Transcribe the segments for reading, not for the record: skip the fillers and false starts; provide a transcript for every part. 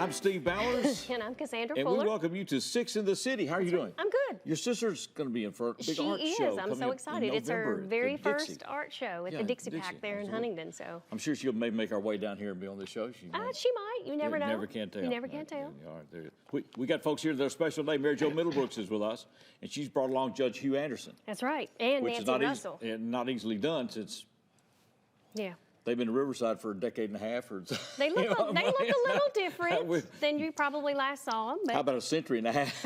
I'm Steve Bowers. And I'm Cassandra And Fuller. we welcome you to Six in the City. How are you doing? I'm good. Your sister's going to be in for a big art show. She is. I'm so excited. It's her very first art show at the Dixie Pack there in Huntington. So I'm sure she'll maybe make our way down here and be on the show. She might. You never know. Never can tell. You never can tell. All right, there. We got folks here. Their special day. Mary Jo Middlebrooks is with us, and she's brought along Judge Hugh Anderson. That's right, and which Nancy Russell. Not easily done since. Yeah. They've been in Riverside for a decade and a half. Or they look, a little different than you probably last saw them. But how about a century and a half?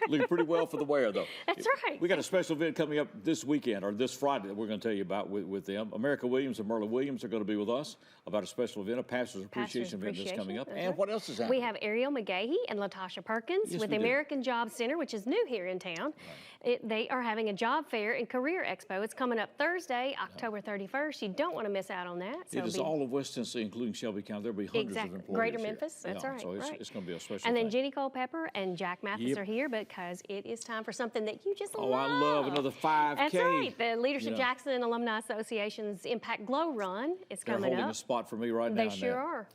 Looking pretty well for the wear, though. That's right. We got a special event coming up this weekend, or this Friday, that we're going to tell you about with them. America Williams and Merla Williams are going to be with us about a special event, a Pastor's Appreciation event that's coming up. And what else is happening? We have Ariel McGahee and Latasha Perkins with the American Job Center, which is new here in town. Right. They are having a job fair and career expo. It's coming up Thursday, October 31st. You don't want to miss out on that. So it is all of West Tennessee, including Shelby County. There'll be hundreds of employees Greater Memphis, here. that's right. So it's going to be a special And then thing. Jenny Culpepper and Jack Mathis are here because it is time for something that you just love. Oh, I love another 5K. That's right. The Leadership Jackson Alumni Association's Impact Glow Run is coming up. They're holding a spot for me right now. They sure are.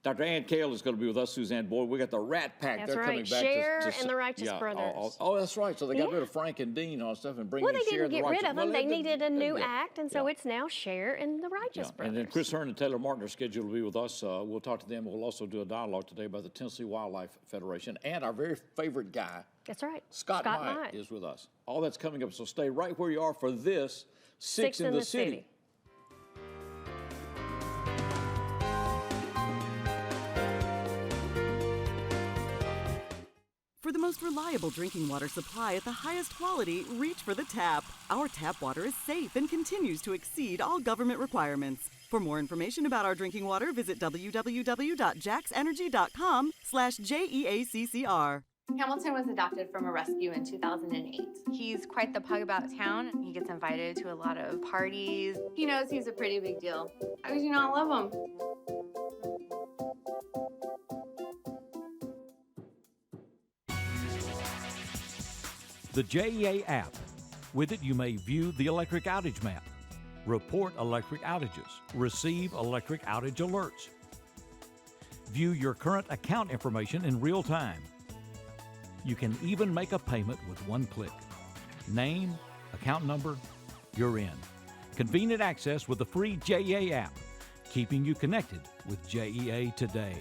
Dr. Ann Cale is going to be with us, Suzanne Boyd. We got the Rat Pack. That's They're right. coming back Cher and the Righteous Brothers. Oh, that's right. So they got rid of Frank and Dean and all stuff and bring in Cher and the Righteous. Well, they didn't get rid of them. They needed a new act, and so it's now Cher and the Righteous Brothers. And then Chris Hearn and Taylor Martin are scheduled to be with us. We'll talk to them. We'll also do a dialogue today about the Tennessee Wildlife Federation. And our very favorite guy, that's right, Scott Myatt, is with us. All that's coming up, so stay right where you are for this Six in the City. For the most reliable drinking water supply at the highest quality, reach for the tap. Our tap water is safe and continues to exceed all government requirements. For more information about our drinking water, visit www.jaxenergy.com/JEACCR. Hamilton was adopted from a rescue in 2008. He's quite the pug about town. He gets invited to a lot of parties. He knows he's a pretty big deal. How could you not love him? The JEA app. With it, you may view the electric outage map, report electric outages, receive electric outage alerts, view your current account information in real time. You can even make a payment with one click. Name, account number, you're in. Convenient access with the free JEA app, keeping you connected with JEA today.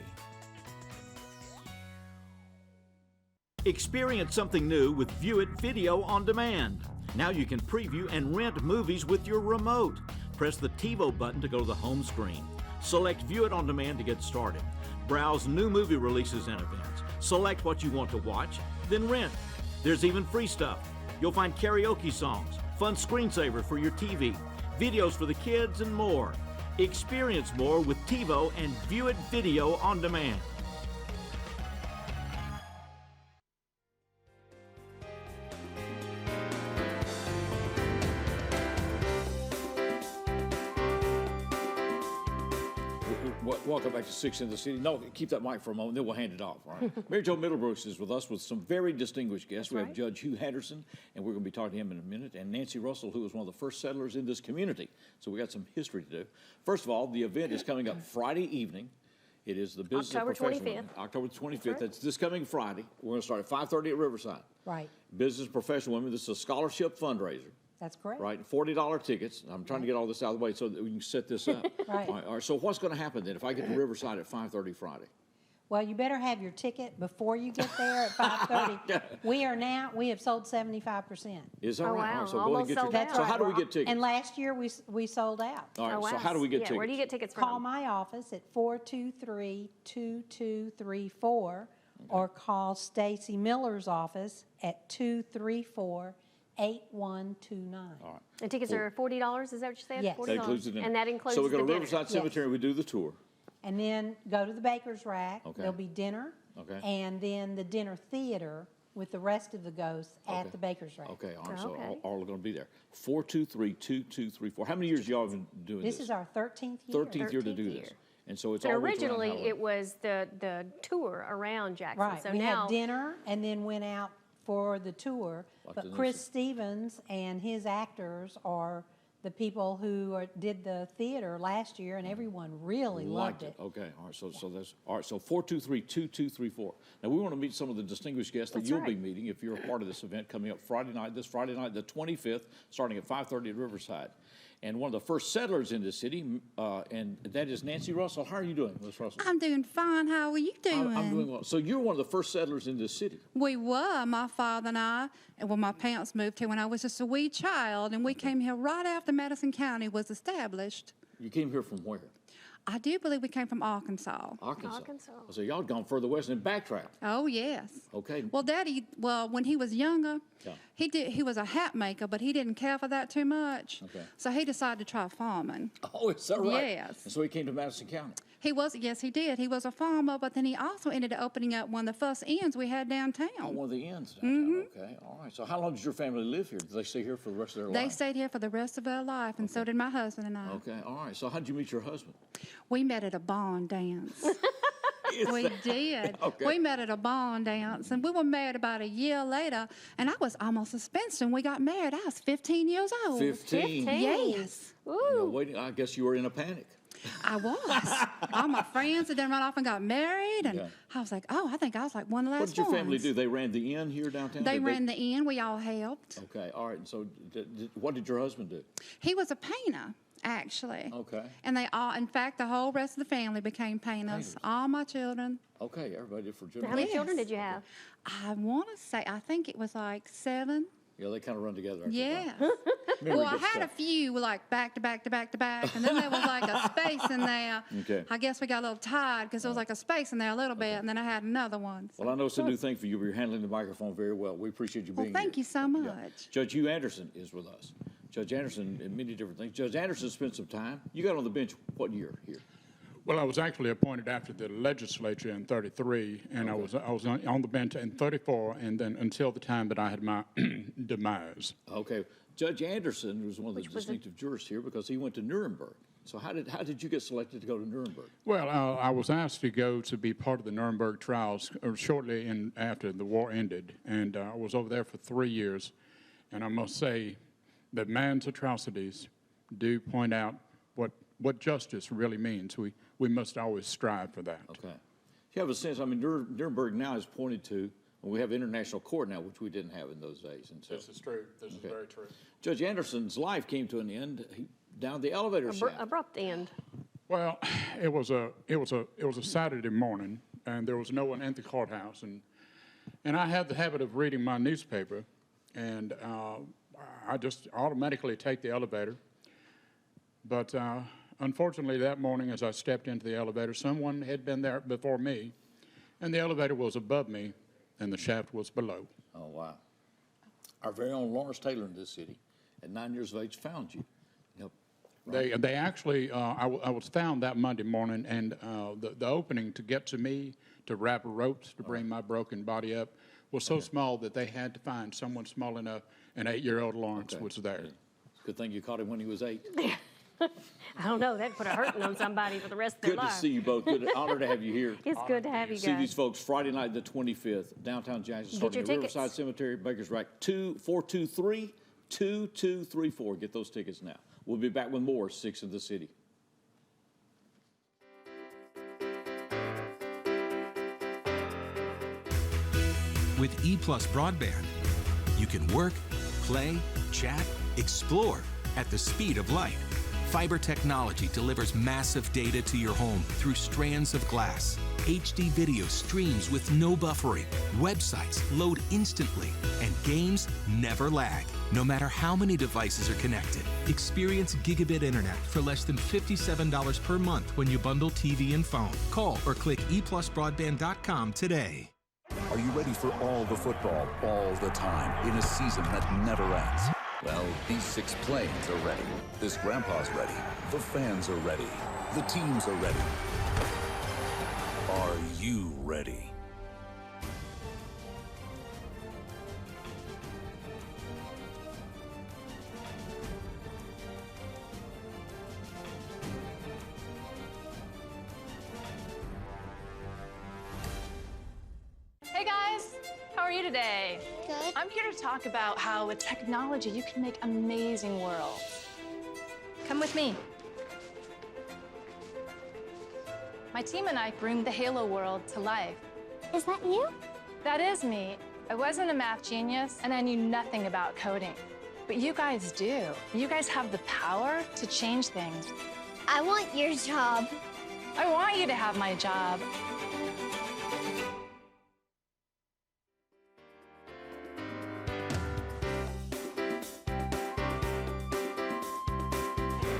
Experience something new with View It Video on Demand. Now you can preview and rent movies with your remote. Press the TiVo button to go to the home screen. Select View It on Demand to get started. Browse new movie releases and events. Select what you want to watch, then rent. There's even free stuff. You'll find karaoke songs, fun screensavers for your TV, videos for the kids, and more. Experience more with TiVo and View It Video on Demand. Welcome back to Six in the City. No, keep that mic for a moment, then we'll hand it off. All right? Mary Jo Middlebrooks is with us with some very distinguished guests. We have Judge Hugh Anderson, and we're going to be talking to him in a minute, and Nancy Russell, who was one of the first settlers in this community. So we got some history to do. First of all, the event is coming up Friday evening. It is the Business October of Professional 25th. Women. October 25th. That's this coming Friday. We're going to start at 5:30 at Riverside. Right. Business of Professional Women. This is a scholarship fundraiser. That's correct. Right, $40 tickets. I'm trying to get all this out of the way so that we can set this up. Right. All right. So what's going to happen then if I get to Riverside at 5:30 Friday? Well, you better have your ticket before you get there at 5:30. We have sold 75%. Is that right? Wow. All right, so Almost go ahead and get sold your out. So how do we get tickets? And last year we sold out. All right, Oh, wow. so how do we get tickets? Where do you get tickets from? Call my office at 423-2234 or call Stacy Miller's office at 234-8129. All right. And tickets are $40, is that what you said? Yes. $40. That includes it in. And that includes So we go to the dinner. Riverside Cemetery, we do the tour. And then go to the Baker's Rack. Okay. There'll be dinner. Okay. And then the dinner theater with the rest of the ghosts at the Baker's Rack. Okay, all right, so Okay. all are going to be there. 423-2234. How many years y'all been doing this? This is our 13th year. 13th year to do 13th this. year. And so it's And always around originally Halloween. it was the tour around Jackson. Right. So we now had dinner and then went out for the tour. Like But the Chris news. Stevens and his actors are the people who did the theater last year, and everyone really loved it. Okay, all right. So that's all right. So 423-2234. Now we want to meet some of the distinguished guests that That's you'll right. be meeting if you're a part of this event coming up this Friday night, the 25th, starting at 5:30 at Riverside. And one of the first settlers in the city, and that is Nancy Russell. How are you doing, Ms. Russell? I'm doing fine. How are you doing? I'm doing well. So you're one of the first settlers in this city. We were, my father and I, and when my parents moved here when I was just a wee child, and we came here right after Madison County was established. You came here from where? I do believe we came from Arkansas. Arkansas. So y'all had gone further west and backtracked. Oh, yes. Okay. Well, Daddy, when he was younger, Yeah. he was a hat maker, but he didn't care for that too much. Okay. So he decided to try farming. Oh, is that right? Yes. And so he came to Madison County. Yes, he did. He was a farmer, but then he also ended up opening up one of the first inns we had downtown. Oh, one of the inns downtown. Okay, all right. So how long did your family live here? Did they stay here for the rest of their They life? stayed here for the rest of their life, and so did my husband and I. Okay, all right. So how did you meet your husband? We met at a barn dance. We did. Okay. We met at a barn dance, and we were married about a year later, and I was almost a spinster when we got married. I was 15 years old. 15. Yes, You know, waiting. I guess you were in a panic. I was. All my friends had done run off and got married, and Yeah. I was like, oh, I think I was like one of the last What did your family ones. do? They ran the inn here downtown? They Did ran the inn. We all helped. Okay, all right. And so what did your husband do? He was a painter, actually. Okay. And they all, in fact, the whole rest of the family became painters. All my children. Okay, everybody did for How children. many children did you have? I want to say, I think it was like 7. Yeah, they kind of run together. After a Yeah. while. Memory Well, I gets had a stuck. few like back to back to back to back, and then there was like a space in there. Okay. I guess we got a little tired because there was like a space in there a little bit, and then I had another one. Well, I know it's a new thing for you, but you're handling the microphone very well. We appreciate you Well, being thank here. you so much. Judge Hugh Anderson is with us. Judge Anderson, and many different things. Judge Anderson spent some time. You got on the bench what year here? Well, I was actually appointed after the legislature in 33, and I was on the bench in 34, and then until the time that I had my demise. Okay. Judge Anderson was one of the distinctive jurists here because he went to Nuremberg. So how did you get selected to go to Nuremberg? Well, I was asked to go to be part of the Nuremberg trials shortly after the war ended, and I was over there for 3 years. And I must say that man's atrocities do point out what justice really means. We must always strive for that. Okay. You have a sense, I mean, Nuremberg now is pointed to, and we have international court now, which we didn't have in those days. And so, This is true. This is very true. Judge Anderson's life came to an end down the elevator shaft. Abrupt end. Well, it was a Saturday morning, and there was no one in the courthouse, and I had the habit of reading my newspaper, and I just automatically take the elevator. But unfortunately, that morning, as I stepped into the elevator, someone had been there before me, and the elevator was above me, and the shaft was below. Oh, wow. Our very own Lawrence Taylor in this city, at 9 years of age, found you. They actually, I was found that Monday morning, and the opening to get to me, to wrap ropes to bring my broken body up, was so small that they had to find someone small enough, and 8-year-old Lawrence was there. Good thing you caught him when he was 8. I don't know. That put a hurting on somebody for the rest of their Good life. to see you both. Good honor to have you here. It's good to have you See these guys. folks Friday night, the 25th, downtown Jackson, Get starting your at tickets. Riverside Cemetery, Baker's Rack, 423-2234. Get those tickets now. We'll be back with more 6 in the City. With EPlus broadband, you can work, play, chat, explore at the speed of light. Fiber technology delivers massive data to your home through strands of glass. HD video streams with no buffering. Websites load instantly, and games never lag, no matter how many devices are connected. Experience gigabit internet for less than $57 per month when you bundle TV and phone. Call or click eplusbroadband.com today. Are you ready for all the football, all the time, in a season that never ends? Well, these 6 planes are ready. This grandpa's ready. The fans are ready. The teams are ready. Are you ready? Hey guys, how are you today? Good. I'm here to talk about how with technology you can make amazing worlds. with me. My team and I bring the Halo world to life. Is that you? That is me. I wasn't a math genius, and I knew nothing about coding. But you guys do. You guys have the power to change things. I want your job. I want you to have my job.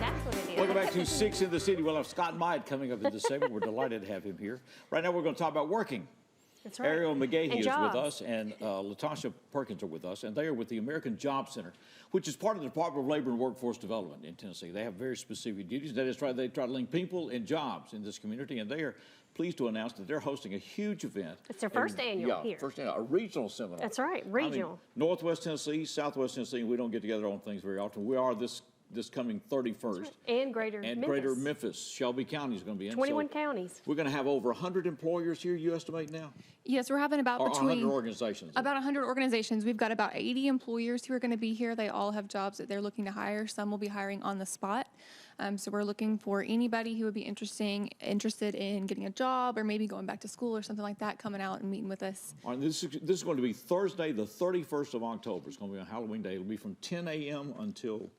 That's what it is. Welcome back to Six in the City. We'll have Scott Myatt coming up in this segment. We're delighted to have him here. Right now, we're going to talk about working. That's right. Ariel McGahee And is jobs. with us, and LaTosha Perkins are with us, and they are with the American Job Center, which is part of the Department of Labor and Workforce Development in Tennessee. They have very specific duties. They try to link people and jobs in this community, and they are pleased to announce that they're hosting a huge event. It's their first annual here. First annual, a regional seminar. That's right, regional. I mean, Northwest Tennessee, Southwest Tennessee, we don't get together on things very often. We are this coming 31st. And greater Memphis. Greater Memphis. Shelby County is going to be in. 21 counties. We're going to have over 100 employers here, you estimate now? Yes, we're having about Or between 100 organizations. About 100 organizations. We've got about 80 employers who are going to be here. They all have jobs that they're looking to hire. Some will be hiring on the spot. So we're looking for anybody who would be interested in getting a job or maybe going back to school or something like that, coming out and meeting with us. All right, this is going to be Thursday, the 31st of October. It's going to be on Halloween Day. It'll be from 10 a.m. until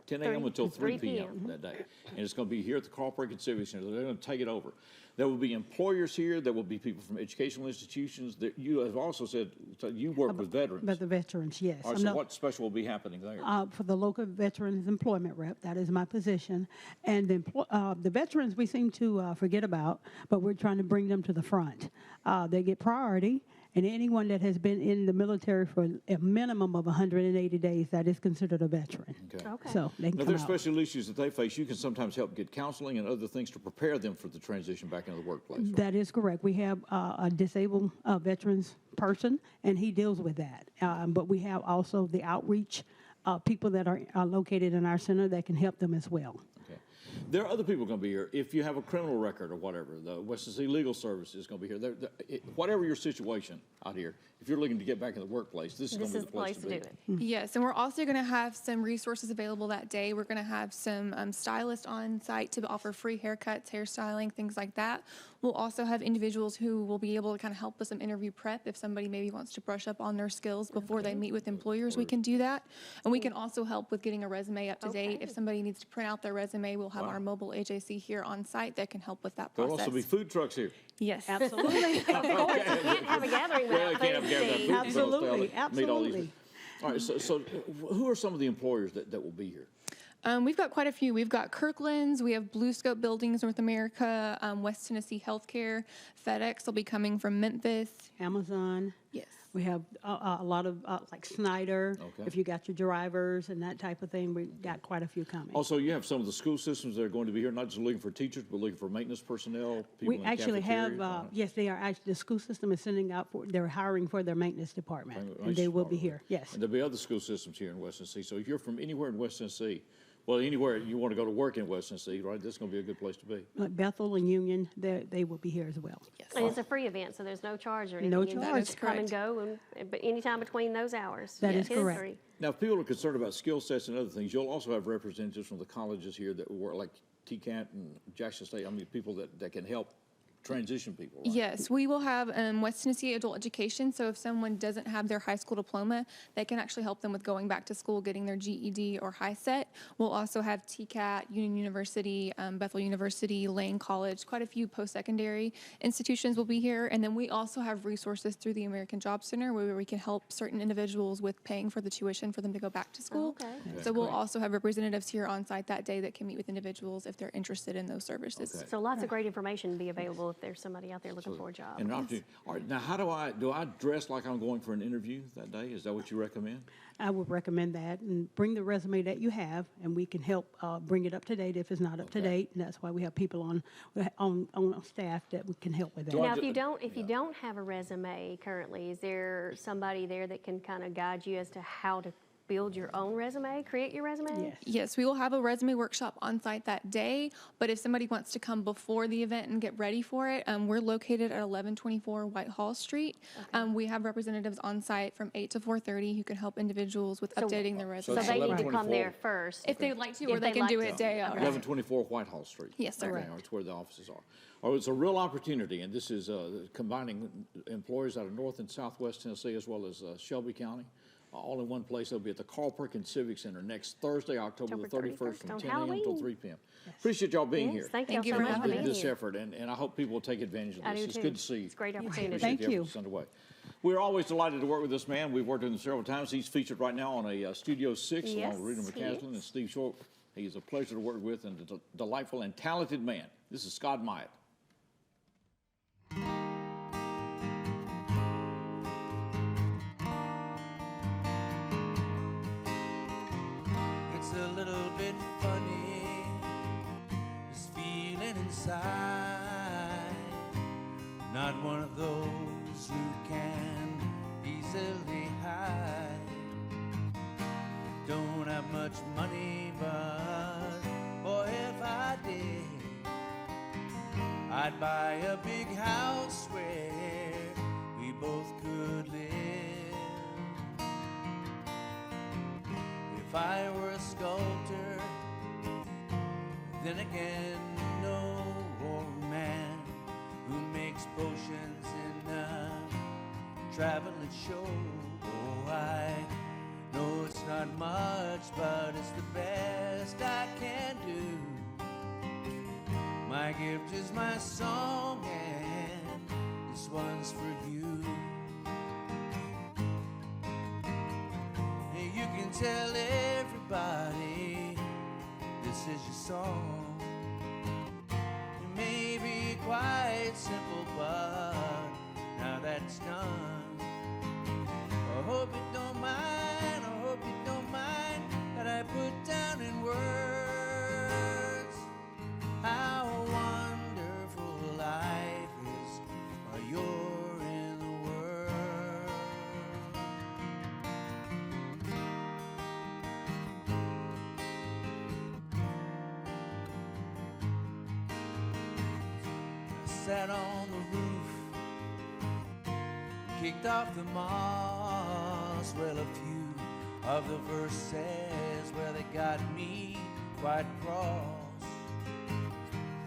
10 a.m. until 3 p.m. that day. And it's going to be here at the Carl Perkins Civic Center. They're going to take it over. There will be employers here. There will be people from educational institutions. You have also said you work with veterans. But the veterans, yes. All right, so what special will be happening there? For the local veterans employment rep, that is my position. And the veterans we seem to forget about, but we're trying to bring them to the front. They get priority. And anyone that has been in the military for a minimum of 180 days, that is considered a veteran. Okay. So they can Now, come there's out. special issues that they face. You can sometimes help get counseling and other things to prepare them for the transition back into the workplace. Right? That is correct. We have a disabled veterans person, and he deals with that. But we have also the outreach people that are located in our center that can help them as well. Okay. There are other people going to be here. If you have a criminal record or whatever, the West Tennessee Legal Service is going to be here. Whatever your situation out here, if you're looking to get back in the workplace, this is going to be the place to do it. Yes, and we're also going to have some resources available that day. We're going to have some stylists on site to offer free haircuts, hairstyling, things like that. We'll also have individuals who will be able to kind of help with some interview prep. If somebody maybe wants to brush up on their skills before they meet with employers, we can do that. And we can also help with getting a resume up to date. If somebody needs to print out their resume, we'll have our mobile AJC here on site that can help with that There'll process. also be food trucks here. Yes. Absolutely. Of course, you can't have a gathering without food. Absolutely, Meet all these. absolutely. All right, so who are some of the employers that will be here? We've got quite a few. We've got Kirkland's, we have Blue Scope Buildings North America, West Tennessee Healthcare, FedEx will be coming from Memphis. Amazon. Yes. We have a lot of, like Snyder, Okay. if you got your drivers and that type of thing, we got quite a few coming. Also, you have some of the school systems that are going to be here, not just looking for teachers, but looking for maintenance personnel, people We in actually have, cafeterias. yes, they are actually, the school system is sending out they're hiring for their maintenance department, and they will be here, yes. And there'll be other school systems here in West Tennessee. So if you're from anywhere in West Tennessee, well, anywhere you want to go to work in West Tennessee, right, this is going to be a good place to be. Like Bethel and Union, they will be here as well. And it's a free event, so there's no charge or anything. No You can charge. just come and go, but anytime between those hours. That is 10 and correct. 3. Now, if people are concerned about skill sets and other things, you'll also have representatives from the colleges here that work, like TCAT and Jackson State. I mean, people that can help transition people. Right? Yes, we will have West Tennessee Adult Education, so if someone doesn't have their high school diploma, they can actually help them with going back to school, getting their GED or high set. We'll also have TCAT, Union University, Bethel University, Lane College, quite a few post-secondary institutions will be here, and then we also have resources through the American Job Center where we can help certain individuals with paying for the tuition for them to go back to school. Okay. So we'll also have representatives here on site that day that can meet with individuals if they're interested in those services. So lots of great information to be available if there's somebody out there looking for a job. And an opportunity. All right, now do I dress like I'm going for an interview that day? Is that what you recommend? I would recommend that, and bring the resume that you have, and we can help bring it up to date if it's not up to date, and that's why we have people on staff that we can help with that. Now, if you don't have a resume currently, is there somebody there that can kind of guide you as to how to build your own resume, create your resume? Yes, we will have a resume workshop on site that day, but if somebody wants to come before the event and get ready for it, we're located at 1124 Whitehall Street. We have representatives on site from 8 to 4:30 who can help individuals with updating their resume. So they need to come there first. If they'd like to, or they can do it day of. 1124 Whitehall Street. Yes, sir. Okay, that's where the offices are. Oh, it's a real opportunity, and this is combining employers out of North and Southwest Tennessee as well as Shelby County. All in one place. They'll be at the Carl Perkins Civic Center next Thursday, October the 31st from 10 a.m. until 3 p.m. Appreciate y'all being here. Thank you for having this effort, and I hope people will take advantage of this. I do It's too. good to see. It's a great opportunity. Appreciate the Thank you. effort that's underway. We're always delighted to work with this man. We've worked with him several times. He's featured right now on a Studio 6 along with Rita McCaslin and Steve Short. He's a pleasure to work with and a delightful and talented man. This is Scott Myatt. It's a little bit funny, this feeling inside. Not one of those who can easily hide. Don't have much money, but boy, if I did, I'd buy a big house where we both could live. If I were a sculptor, then again, no old man who makes potions in a traveling show. Oh, I know it's not much, but it's the best I can do. My gift is my song, and this one's for you. You can tell everybody this is your song. It may be quite simple, but now that's done. I hope you don't mind, I hope you don't mind that I put down in words how wonderful life is while you're in the world. I sat on the roof, kicked off the moss. Well, a few of the verses, well, they got me quite cross.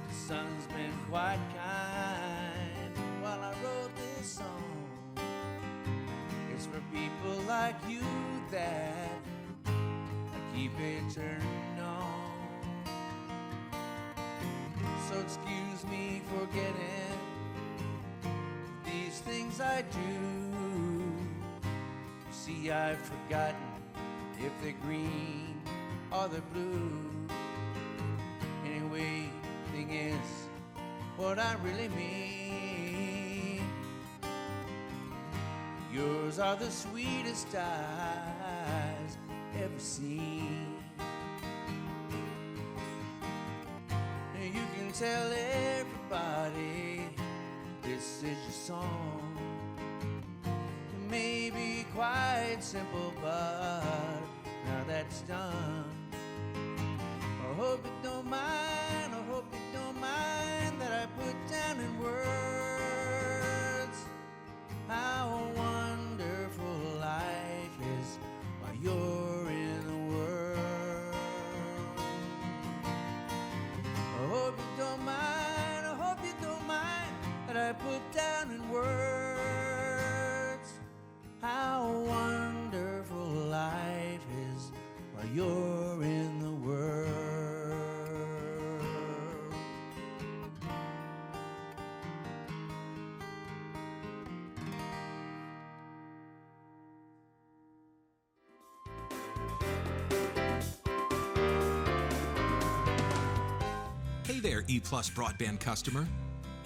The sun's been quite kind while I wrote this song. It's for people like you that I keep it turning on. So excuse me for getting these things I do. See, I've forgotten if they're green or they're blue. Anyway, thing is, what I really mean. Yours are the sweetest eyes ever seen. You can tell everybody this is your song. It may be quite simple, but now that's done. I hope you don't mind, I hope you don't mind that I put down in words how wonderful life is while you're in the world. I hope you don't mind, I hope you don't mind that I put down in words how wonderful life is while you're in the world. Hey there, EPlus broadband customer.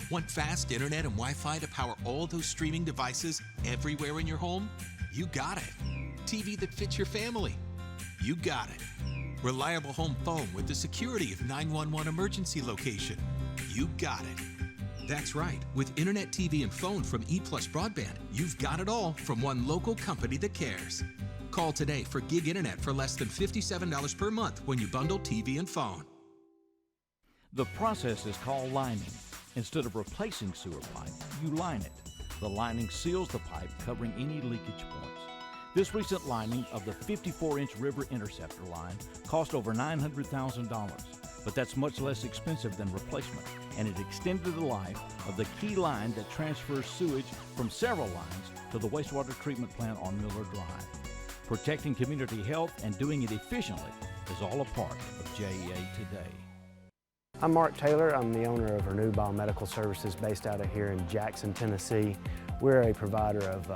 Want fast internet and Wi-Fi to power all those streaming devices everywhere in your home? You got it. TV that fits your family? You got it. Reliable home phone with the security of 911 emergency location? You got it. That's right. With internet, TV, and phone from EPlus Broadband, you've got it all from one local company that cares. Call today for gig internet for less than $57 per month when you bundle TV and phone. The process is called lining. Instead of replacing sewer pipe, you line it. The lining seals the pipe, covering any leakage points. This recent lining of the 54-inch river interceptor line cost over $900,000, but that's much less expensive than replacement, and it extended the life of the key line that transfers sewage from several lines to the wastewater treatment plant on Miller Drive. Protecting community health and doing it efficiently is all a part of JEA Today. I'm Mark Taylor. I'm the owner of Renew Biomedical Services based out of here in Jackson, Tennessee. We're a provider of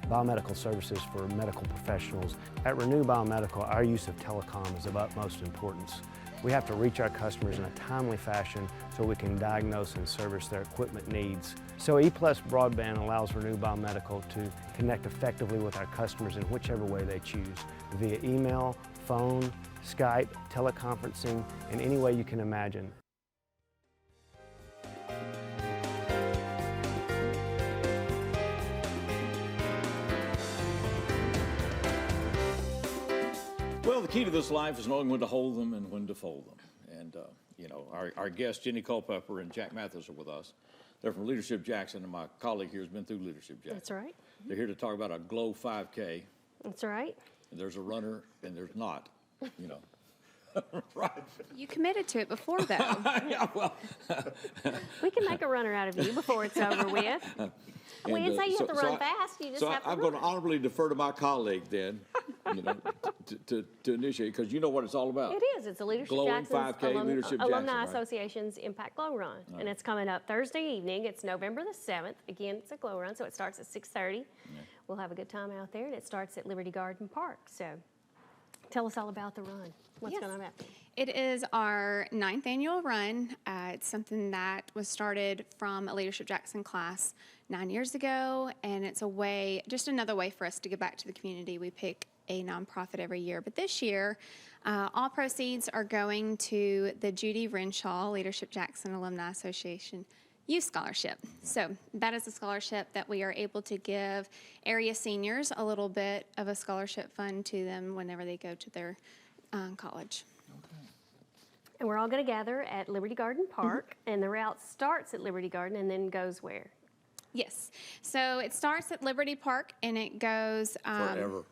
biomedical services for medical professionals. At Renew Biomedical, our use of telecom is of utmost importance. We have to reach our customers in a timely fashion so we can diagnose and service their equipment needs. So EPlus broadband allows Renew Biomedical to connect effectively with our customers in whichever way they choose, via email, phone, Skype, teleconferencing, in any way you can imagine. Well, the key to this life is knowing when to hold them and when to fold them. And, you know, our guests, Jenny Culpepper and Jack Mathis, are with us. They're from Leadership Jackson, and my colleague here has been through Leadership Jackson. That's right. They're here to talk about a Glow 5K. That's right. And there's a runner, and there's not, you know. Right. You committed to it before, though. Yeah, well. We can make a runner out of you before it's over with. We didn't say you have to run fast. You just have to I'm run. going to honorably defer to my colleague then, you know, to initiate, because you know what it's all about. It is. It's a Leadership Glowing Jackson's 5K, Leadership Alumni Jackson, right? Association's Impact Glow Run. Right. And it's coming up Thursday evening. It's November the 7th. Again, it's a glow run, so it starts at 6:30. Yeah. We'll have a good time out there, and it starts at Liberty Garden Park. So tell us all about the run. What's going on about it? It is our 9th annual run. It's something that was started from a Leadership Jackson class 9 years ago, and it's a way, just another way for us to give back to the community. We pick a nonprofit every year, but this year, all proceeds are going to the Judy Renshaw Leadership Jackson Alumni Association Youth Scholarship. So that is a scholarship that we are able to give area seniors a little bit of a scholarship fund to them whenever they go to their college. And we're all going to gather at Liberty Garden Park, and the route starts at Liberty Garden and then goes where? Yes. So it starts at Liberty Park, and it goes... Forever.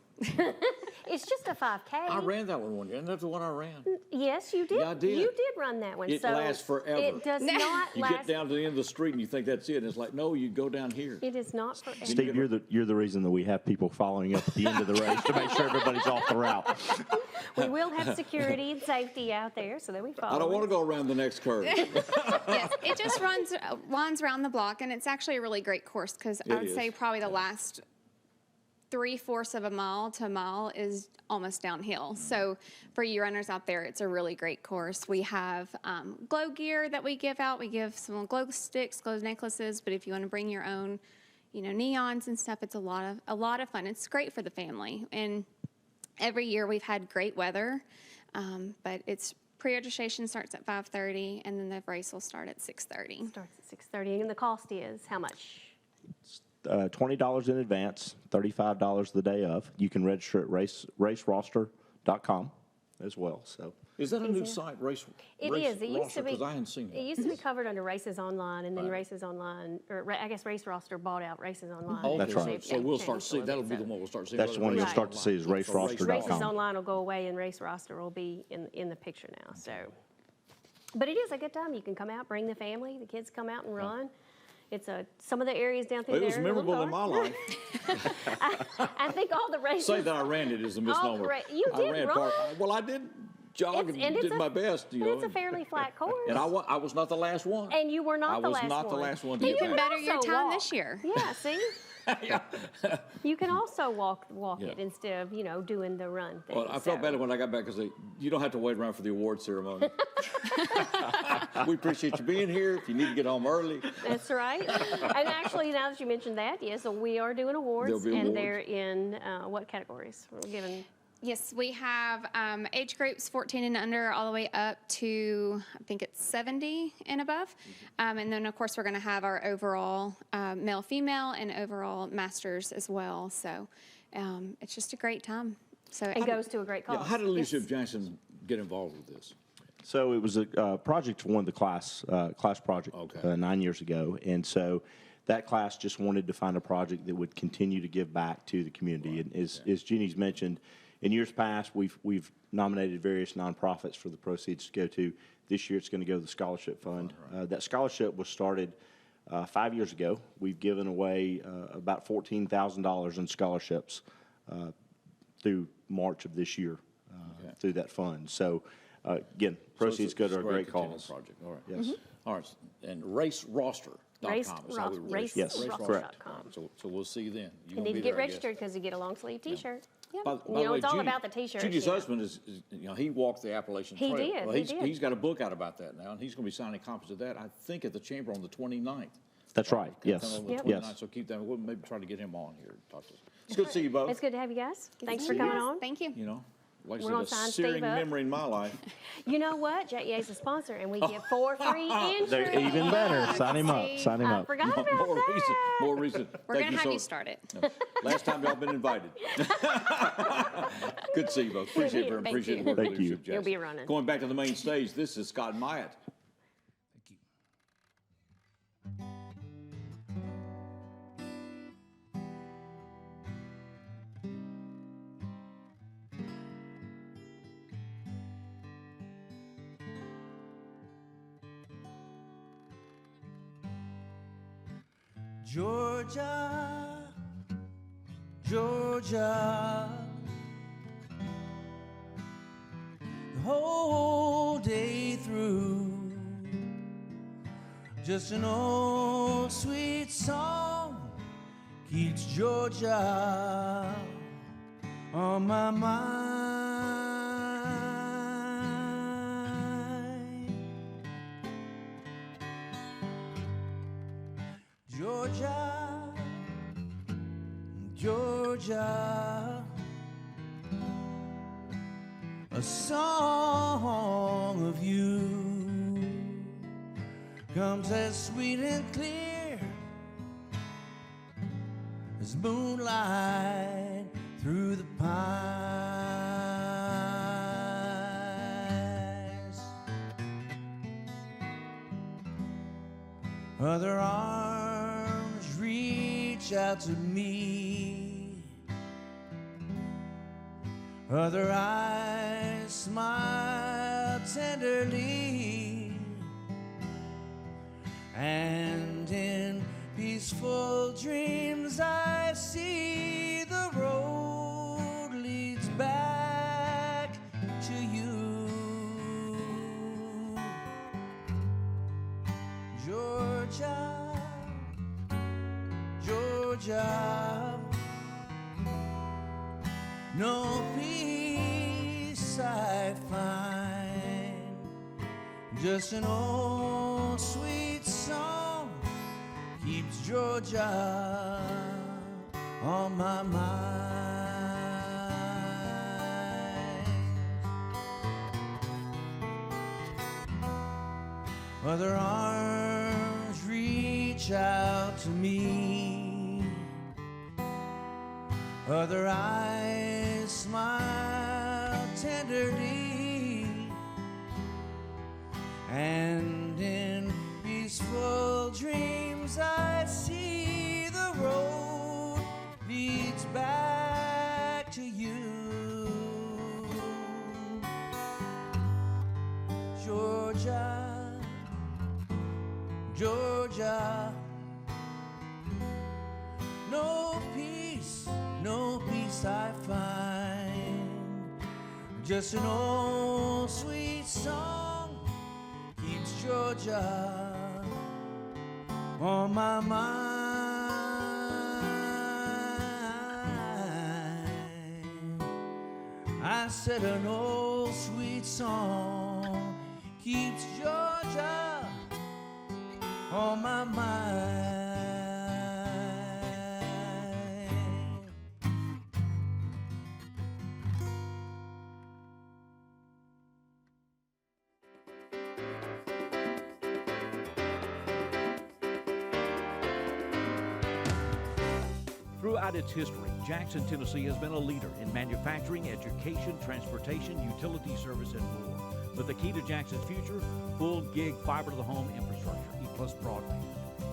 It's just a 5K. I ran that one year. Isn't that the one I ran? Yes, you did. Yeah, I did. You did run that one. It so lasts forever. It does not You last. get down to the end of the street and you think that's it. And it's like, no, you go down here. It is not forever. Steve, you're the reason that we have people following up at the end of the race to make sure everybody's off the route. We will have security and safety out there so that we follow. I don't want to go around the next curve. Yes, it just runs around the block, and it's actually a really great course because I would say probably the last 3/4 of a mile to a mile is almost downhill. So for you runners out there, it's a really great course. We have glow gear that we give out. We give some glow sticks, glow necklaces, but if you want to bring your own, you know, neons and stuff, it's a lot of fun. It's great for the family. And every year we've had great weather, but it's pre-registration starts at 5:30, and then the race will start at 6:30. Starts at 6:30, and the cost is how much? $20 in advance, $35 the day of. You can register at raceroster.com as well. So is that a new site, Race? It is. It used to be. Because I hadn't seen that. It used to be covered under Races Online, and then Races Online, or I guess Race Roster bought out Races Online. Oh, that's right. So we'll start seeing. That'll be the one we'll start seeing. That's the one you'll start to see is raceroster.com. Races Online will go away, and Race Roster will be in the picture now. So, but it is a good time. You can come out, bring the family. The kids come out and run. It's some of the areas down through there. It was memorable in my life. I think all the races. Say that I ran it is a misnomer. You did run. Well, I did jog and did my best. You know, it's a fairly flat course. And I was not the last one. And you were not the last one. I was not the last one. You can better your time this year. Yeah, see? Yeah. You can also walk it instead of, doing the run thing. Well, I felt better when I got back because you don't have to wait around for the award ceremony. We appreciate you being here. If you need to get home early. That's right. And actually, now that you mentioned that, yes, so we are doing awards. And they're in what categories? We're giving... Yes, we have age groups 14 and under all the way up to, I think it's 70 and above. And then, of course, we're going to have our overall male-female and overall masters as well. So it's just a great time. So And goes to a great cause. Yeah, how did Alicia Jackson get involved with this? So it was a project one of the class project 9 years ago, and so that class just wanted to find a project that would continue to give back to the community. And as Jeannie's mentioned, in years past, we've nominated various nonprofits for the proceeds to go to. This year, it's going to go to the scholarship fund. That scholarship was started 5 years ago. We've given away about $14,000 in scholarships through March of this year through that fund. So again, proceeds go to a great cause. Project. All right. Yes. All right. And raceroster.com. Raceroster.com. So we'll see you then. You need to get registered because you get a long sleeve T-shirt. Yep. By the way, it's all Judy, about the T-shirts. Judy's husband is, he walked the Appalachian He Trail. did, Well, he did. He's got a book out about that now, and he's going to be signing copies of that, I think, at the Chamber on the 29th. That's right. Yes. On the Yep. 29th, Yes. So keep that. We'll maybe try to get him on here and talk to us. It's good to see you both. It's good to have you guys. Thanks to for see coming you. on. Thank you. You know, like We're I gonna said, a sign searing Steve up. memory in my life. You know what? JEA is a sponsor, and we get 4 free insurance. They're even better. Sign him up. Sign him I up. forgot about that. More reason. We're Thank going you to have so- you start it. Last time y'all been invited. Good to see you both. Appreciate it. Thank Appreciate you. the work Thank of you. Leadership You'll Jackson. be running. Going back to the main stage, this is Scott and Myatt. Georgia, Georgia, the whole day through, just an old sweet song keeps Georgia on my mind. Georgia, Georgia, a song of you comes as sweet and clear as moonlight through the pines. Other arms reach out to me, other eyes smile tenderly, and in peaceful dreams I see the road leads back to you. Georgia, Georgia, no peace I find, just an old sweet song keeps Georgia on my mind. Other arms reach out to me, other eyes smile tenderly, and in peaceful dreams I see the road leads back to you. Georgia, Georgia, no peace I find, just an old sweet song keeps Georgia on my mind. I said an old sweet song keeps Georgia on my mind. Throughout its history, Jackson, Tennessee has been a leader in manufacturing, education, transportation, utility service, and more. But the key to Jackson's future, full gig fiber to the home infrastructure, EPlus broadband.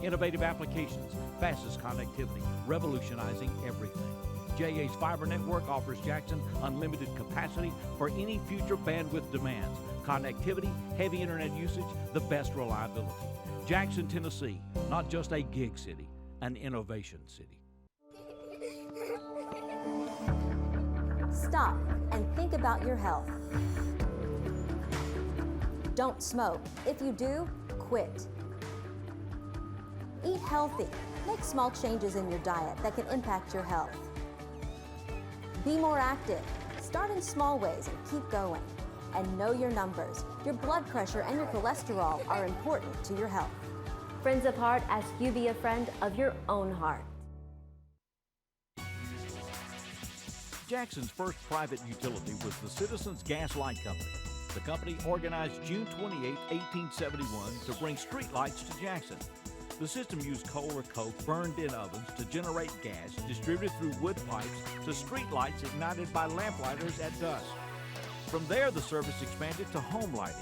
Innovative applications, fastest connectivity, revolutionizing everything. JA's fiber network offers Jackson unlimited capacity for any future bandwidth demands. Connectivity, heavy internet usage, the best reliability. Jackson, Tennessee, not just a gig city, an innovation city. Stop and think about your health. Don't smoke. If you do, quit. Eat healthy. Make small changes in your diet that can impact your health. Be more active. Start in small ways and keep going. And know your numbers. Your blood pressure and your cholesterol are important to your health. Friends of Heart ask you be a friend of your own heart. Jackson's first private utility was the Citizens Gas Light Company. The company organized June 28, 1871 to bring streetlights to Jackson. The system used coal or coke burned in ovens to generate gas distributed through wood pipes to streetlights ignited by lamplighters at dusk. From there, the service expanded to home lighting.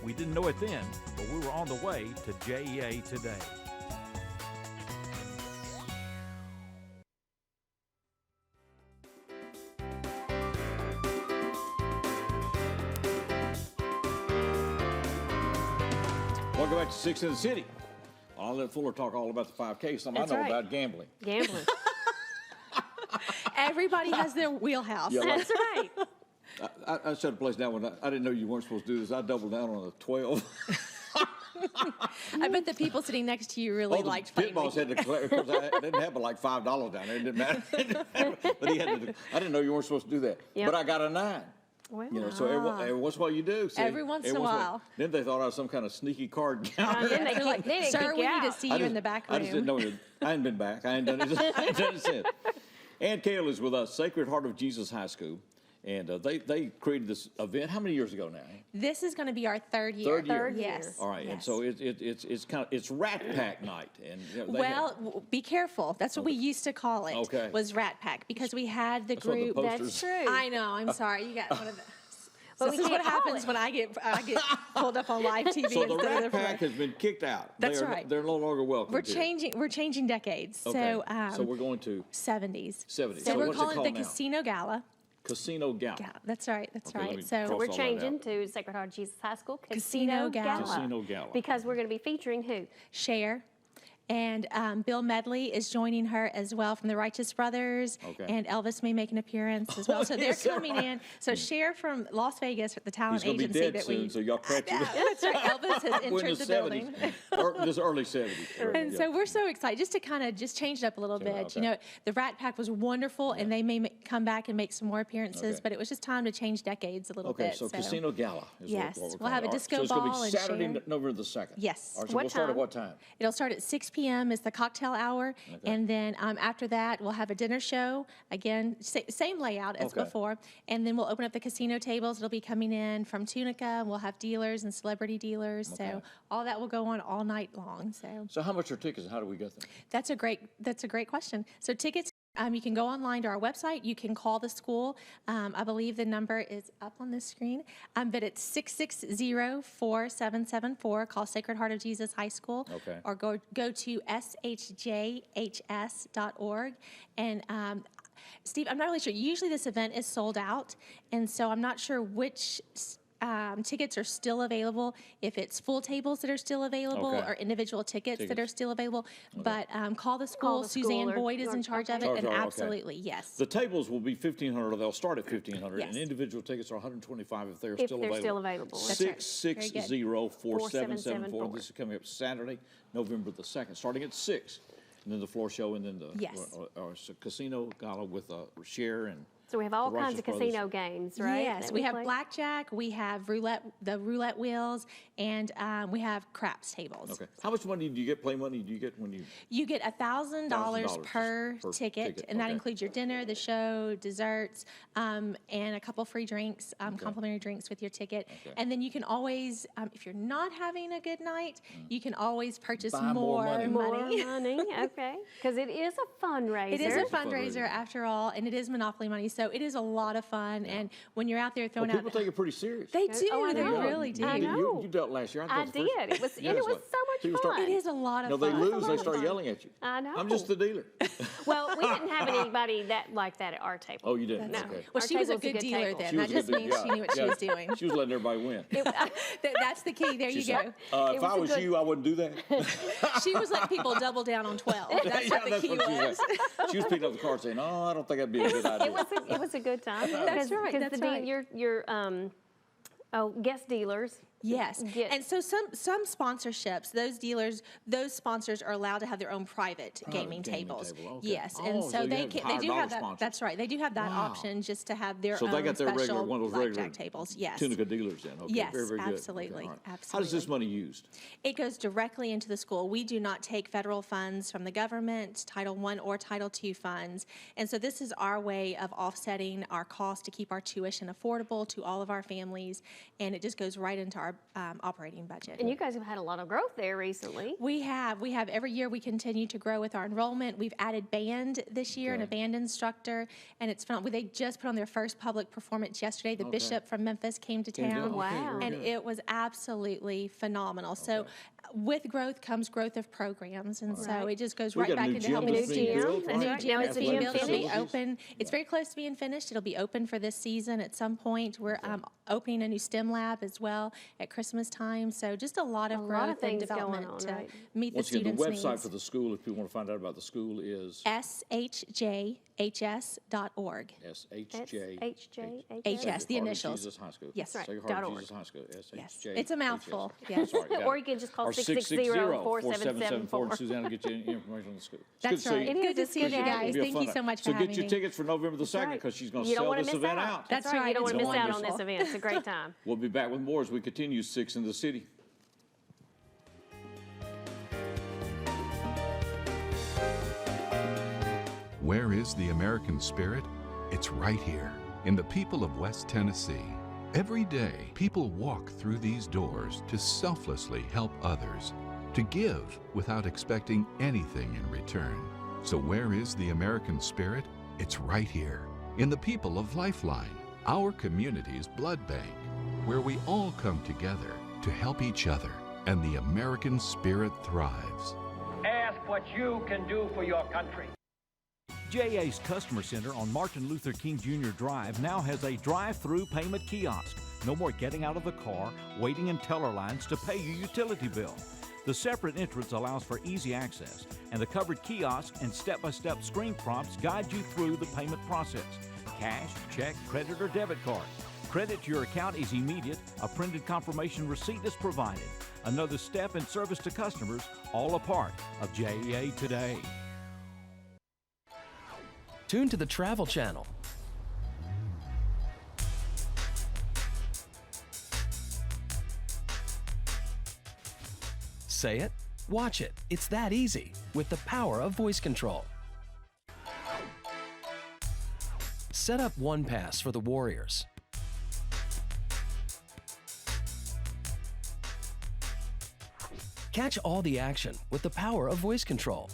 We didn't know it then, but we were on the way to JEA today. Welcome back to Six in the City. I'll let Fuller talk all about the 5K. Something That's I know right. about gambling. Gambling. Everybody has their wheelhouse. Yeah, That's right. I shut the place down when I didn't know you weren't supposed to do this. I doubled down on a 12. I bet the people sitting next to you really liked pit playing boss with had to declare because I didn't have but like $5 down there. It didn't matter. But he had to. I didn't know you weren't supposed to do that. Yep. But I got a 9. Well, You know, so every once in a while you do. See? Every once in a while. Then they thought I was some kind of sneaky card counter. then they They're like, kick- they didn't sir, kick we you need to out. see you in the back room. I just didn't know it. I ain't been back. I ain't done it. I ain't done it since. Ann Kale is with us, Sacred Heart of Jesus High School. And they created this event. How many years ago now? This is going to be our third year. Third year. Third year. Yes. All right, and yes. so it's Rat Pack night, and you know, Be careful. That's what we used to call it. Okay. Was Rat Pack because we had the That's what the group. posters- That's true. I know. I'm sorry. You got one of the. But This we is what can't call happens it. when I get pulled up on live TV. so the instead Rat of Pack has been kicked out. That's right. They're no longer welcome. We're here. changing decades. Okay. So we're going to 70s. 70s. So we're what's calling it the called now? Casino Gala. Casino Gala. That's right. That's Okay, let me right. So cross We're all that changing out. to Sacred Heart of Jesus High School Casino Gala. Casino Gala. Because we're going to be featuring who? Cher. And Bill Medley is joining her as well from the Righteous Brothers. Okay. And Elvis may make an appearance as well. So they're Is that coming right? in. So Cher from Las Vegas, the talent He's going to be agency dead that soon, we. so y'all crack you. That's right. Elvis has We're in entered the the building. 70s. This early 70s. And so we're so excited just to kind of just change it up a little bit. okay. You know, the Rat Pack was wonderful, and they may come back and make some more appearances, Okay. but it was just time to change decades a little Okay, bit. so Casino Gala. Is Yes, what we're we'll have calling a it. disco so it's ball going to and be Saturday, Cher. November the 2nd. Yes. All right, so What we'll start at time? what time? It'll start at 6 p.m. is the cocktail hour, and then after that we'll have a dinner show. Again, same layout as Okay. before, and then we'll open up the casino tables. It'll be coming in from Tunica. We'll have dealers and celebrity dealers. Okay. So all that will go on all night long. So how much are tickets and how do we get them? That's a great question. So tickets. You can go online to our website. You can call the school. I believe the number is up on the screen, but it's 660-4774. Call Sacred Heart of Jesus High School. Okay. Or go to shjhs.org. And Steve, I'm not really sure. Usually this event is sold out, and so I'm not sure which tickets are still available, if it's full tables that are still available Okay. or individual tickets that are still available. Okay. But call the school. the school Suzanne or- Boyd is in charge of it, and Okay. absolutely, yes. The tables will be $1,500, or they'll start at $1,500, Yes. and individual tickets are $125 if they're If still they're available. still available. That's right. Very good. 660-4774. This is coming up Saturday, November the 2nd, starting at 6. And then the floor show, and then the Yes. Casino Gala with Cher So we have all The kinds of Righteous casino games, right? Yes, that we have play? blackjack, we have the roulette wheels, and we have craps tables. Okay. How much money do you get, play money do you get when you? You get $1,000 per per ticket, ticket, and that okay. includes your dinner, the show, desserts, and a couple free drinks, complimentary drinks with your ticket. Okay. And then you can always, if you're not having a good night, you can always purchase Buy more money. More money, okay. Because it is a fundraiser. It is a fundraiser after all, and it is Monopoly money, so it is a lot of fun. And when you're out there throwing People out, take it pretty serious. they do, Oh, I they know. really do. I know. You dealt last year. I thought the first- did. It was, Yeah, and it it's was like- so people much start- fun. It is a lot of No, fun. they It's a lose, lot they of start fun. yelling at you. I know. I'm just the dealer. Well, we didn't have anybody like that at our table. Oh, you didn't? No. Okay. Well, Our she was a table's good dealer table. then. She That was a just good- means she knew what she yeah. was doing. She was letting everybody win. That's the key. There you She go. said, It if was I a was good- you, I wouldn't do that. She was letting people double down on 12. That's Yeah, what the that's key what she was. said. She was picking up the card saying, "Oh, I don't think that'd be a good idea." It was a good time. That's right, Because that's right. your guest dealers. Yes, Get- and so some sponsorships, those sponsors are allowed to have their own private gaming tables. table, okay. Yes, Oh, and so so you they have they higher do dollar have that. sponsors. That's right. They do have that Wow. option just to have their So own they got their regular, special one of those regular blackjack tables. Yes, Tunica dealers then. Okay, Yes, very, very good. absolutely, Okay, all right. How does this absolutely. money used? It goes directly into the school. We do not take federal funds from the government, Title I or Title II funds. And so this is our way of offsetting our cost to keep our tuition affordable to all of our families. And it just goes right into our operating budget. And you guys have had a lot of growth there recently. We have every year we continue to grow with our enrollment. We've added band this year and a band instructor, and it's fun. They just put on their first public performance yesterday. The bishop from Memphis came to Came down. town, Okay, Wow. very and good. it was absolutely phenomenal. So with growth comes growth of programs, and so it just goes We right got a back new into gym helping that's the being students. built, A right? new Now gym it's is being being built. It'll be finished. open. It's very close to being finished. It'll be open for this season at some point. We're opening a new STEM lab as well at Christmas time. So just a lot of A lot growth of and things going development on, to right? meet the Once again, the students' website needs. for the school, if people want to find out about the school, is shjhs.org. HJHS. The initials. Jesus High School. Yes. Sacred Right, Heart of .org. Jesus High School. Yes. SHJ. It's a mouthful. HS. Yes. Sorry, got Or it. you can just call Or 660-4774. and Suzanne will get you information on the school. It's That's good to right. see you. Good to It's see good you to have guys. It'll be a Thank fun you so night. much So for get having your me. tickets for November the 2nd right. because she's going to You don't sell want to this miss event out. out. That's right. right. You don't It's want to miss out on wonderful. this event. It's a great time. We'll be back with more as we continue Six in the City. Where is the American spirit? It's right here, in the people of West Tennessee. Every day, people walk through these doors to selflessly help others, to give without expecting anything in return. So where is the American spirit? It's right here, in the people of Lifeline, our community's blood bank, where we all come together to help each other, and the American spirit thrives. Ask what you can do for your country. JA's Customer Center on Martin Luther King Jr. Drive now has a drive-through payment kiosk. No more getting out of the car, waiting in teller lines to pay your utility bill. The separate entrance allows for easy access, and the covered kiosk and step-by-step screen prompts guide you through the payment process. Cash, check, credit, or debit card. Credit to your account is immediate. A printed confirmation receipt is provided. Another step in service to customers, all a part of JEA Today. Tune to the Travel Channel. Say it, watch it. It's that easy with the power of voice control. Set up OnePass for the Warriors. Catch all the action with the power of voice control.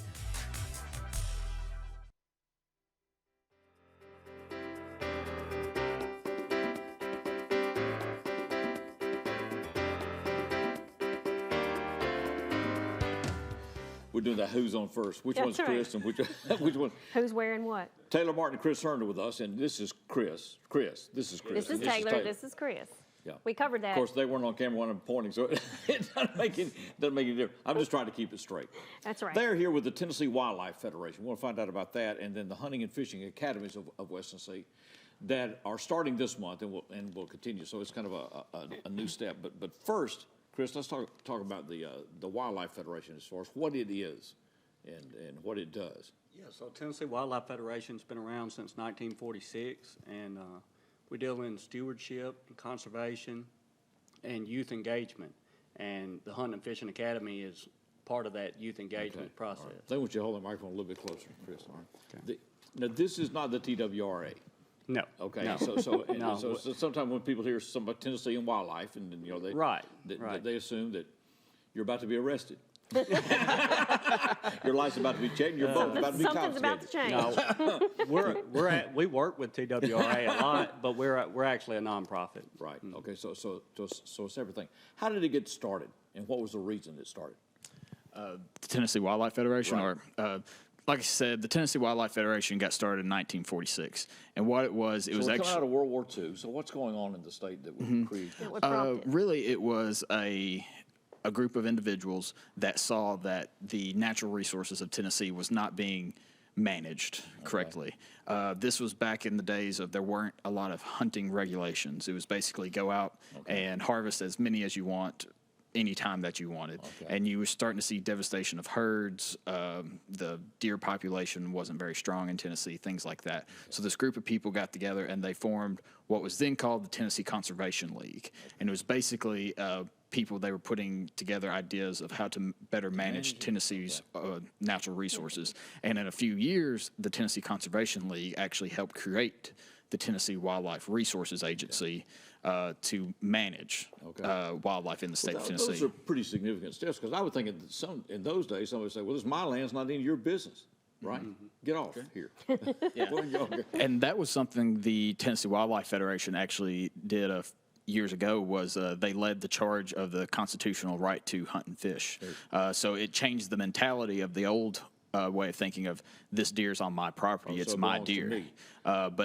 We're doing that who's on first. Which That's one's right. Chris and which one? Who's wearing what? Taylor Martin and Chris Herndon with us, and this is Chris. This is Chris. This is and Taylor. This is Chris. Yeah. We covered that. Of course, they weren't on camera when I'm pointing, so it doesn't make any difference. I'm just trying to keep it straight. That's right. They're here with the Tennessee Wildlife Federation. We want to find out about that, and then the Hunting and Fishing Academies of West Tennessee that are starting this month and will continue. So it's kind of a new step. But first, Chris, let's talk about the Wildlife Federation as far as what it is and what it does. Yeah, so Tennessee Wildlife Federation's been around since 1946, and we deal in stewardship and conservation and youth engagement. And the Hunting and Fishing Academy is part of that youth engagement process. Right. I want you to hold the microphone a little bit closer, Chris. All right. Okay. Now, this is not the TWRA. No. Okay. No. So No. so sometimes when people hear something about Tennessee and wildlife, and you know they Right. They assume that you're about to be arrested. Your life's about to be checked. Your boat's about to be Something's about to confiscated. change. No, we work with TWRA a lot, but we're actually a nonprofit. Right. Okay. So it's a separate thing. How did it get started, and what was the reason it started? The Tennessee Wildlife Federation, Right. or like I said, the Tennessee Wildlife Federation got started in 1946, and what it was, So was we're actually coming out of World War II. So what's going on in the state that would create? really it was a group of individuals that saw that the natural resources of Tennessee was not being managed correctly. This was back in the days of there weren't a lot of hunting regulations. It was basically go out and harvest as many as you want anytime that you wanted. And you were starting to see devastation of herds. The deer population wasn't very strong in Tennessee, things like that. So this group of people got together and they formed what was then called the Tennessee Conservation League. And it was basically people, they were putting together ideas of how to better manage Tennessee's natural resources. And in a few years, the Tennessee Conservation League actually helped create the Tennessee Wildlife Resources Agency to manage wildlife in the state of Tennessee. Those are pretty significant steps, because I would think in those days somebody would say, well, this is my land, it's not any of your business, right? Get off here. And that was something the Tennessee Wildlife Federation actually did years ago, was they led the charge of the constitutional right to hunt and fish. So it changed the mentality of the old way of thinking of this deer's on my property, it's so it my belongs to deer. me.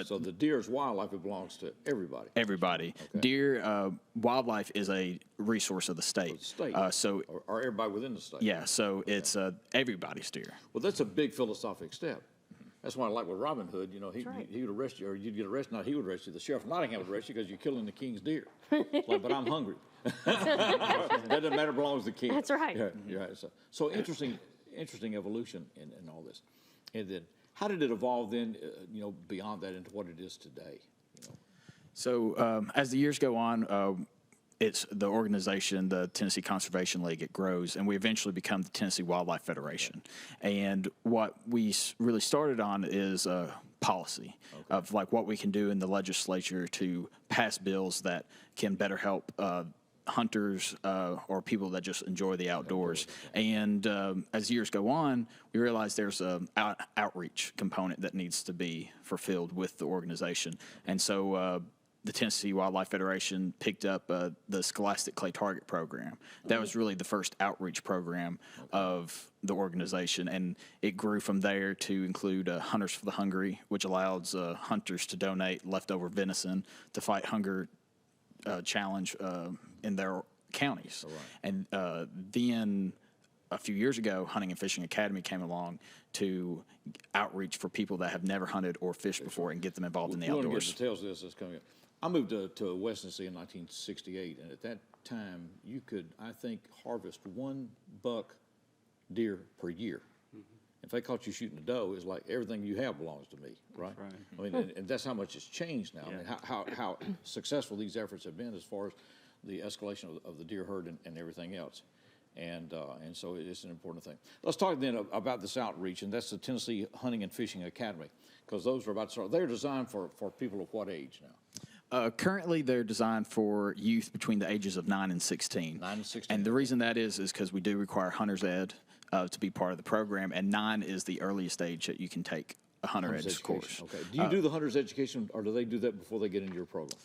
So the deer's wildlife, it belongs to everybody. Everybody. Deer, wildlife is a resource of the state. State. So or everybody within the state. yeah, so it's everybody's deer. Well, that's a big philosophic step. That's why I like with Robin Hood, you know, he would arrest you, or you'd get arrested. Not he would arrest you. The sheriff of Nottingham would arrest you because you're killing the king's deer. It's like, but I'm hungry. That doesn't matter, belongs to the king. That's right. Yeah, right. So interesting evolution in all this. And then, how did it evolve then, beyond that into what it is today? So as the years go on, it's the organization, the Tennessee Conservation League, it grows, and we eventually become the Tennessee Wildlife Federation. And what we really started on is policy of like what we can do in the legislature to pass bills that can better help hunters or people that just enjoy the outdoors. And as years go on, we realize there's an outreach component that needs to be fulfilled with the organization. And so the Tennessee Wildlife Federation picked up the Scholastic Clay Target Program. That was really the first outreach program of the organization, and it grew from there to include Hunters for the Hungry, which allows hunters to donate leftover venison to fight hunger challenge in their counties. And then a few years ago, Hunting and Fishing Academy came along to outreach for people that have never hunted or fished before and get them involved in the outdoors. We want to get details of this that's coming up. I moved to West Tennessee in 1968, and at that time, you could, I think, harvest one buck deer per year. If they caught you shooting a doe, it's like everything you have belongs to me, right? I mean, and that's how much it's changed now. I mean, how successful these efforts have been as far as the escalation of the deer herd and everything else. And so it's an important thing. Let's talk then about this outreach, and that's the Tennessee Hunting and Fishing Academy, because those are about to start. They're designed for people of what age now? Currently, they're designed for youth between the ages of 9 and 16. 9 and 16. And the reason that is because we do require hunter's ed to be part of the program, and 9 is the earliest age that you can take a hunter's ed course. Okay. Do you do the hunter's education, or do they do that before they get into your program?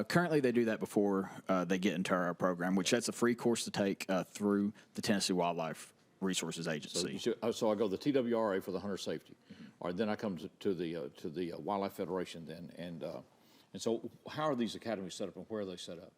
Currently, they do that before they get into our program, which that's a free course to take through the Tennessee Wildlife Resources Agency. So I go to the TWRA for the hunter safety, or then I come to the Wildlife Federation then, and so how are these academies set up, and where are they set up?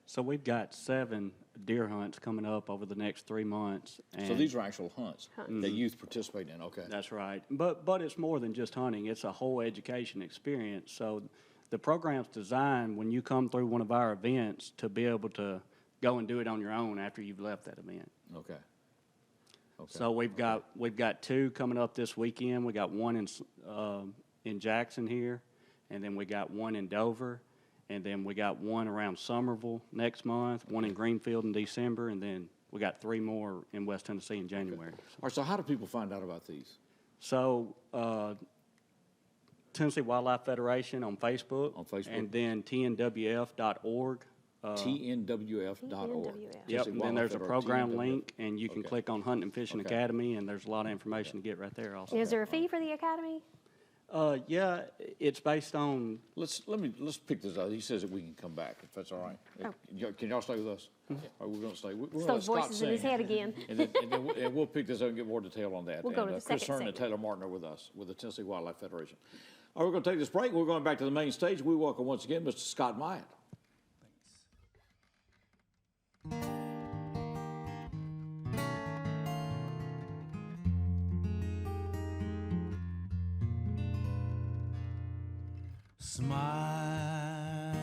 So we've got 7 deer hunts coming up over the next 3 months. And so these are actual hunts that youth participate in, okay. That's right. But it's more than just hunting. It's a whole education experience. So the program's designed when you come through one of our events to be able to go and do it on your own after you've left that event. Okay. So we've got 2 coming up this weekend. We got one in Jackson here, and then we got one in Dover, and then we got one around Somerville next month, one in Greenfield in December, and then we got 3 more in West Tennessee in January. All right, so how do people find out about these? So Tennessee Wildlife Federation on Facebook. And then tnwf.org. tnwf.org. Yep, and then there's a program link, and you can click on Hunting and Fishing Academy, and there's a lot of information to get right there also. Is there a fee for the academy? Yeah, it's based on. Let's pick this up. He says that we can come back if that's all right. Oh. Can y'all stay with us? All right, we're going to stay. We're It's gonna those let Scott voices in his sing. head again. and we'll pick this up and get more detail on that. We'll go to the Chris second Hearn and segment. Taylor Martin are with us with the Tennessee Wildlife Federation. All right, we're going to take this break. We're going back to the main stage. We welcome once again Mr. Scott Myatt. Smile,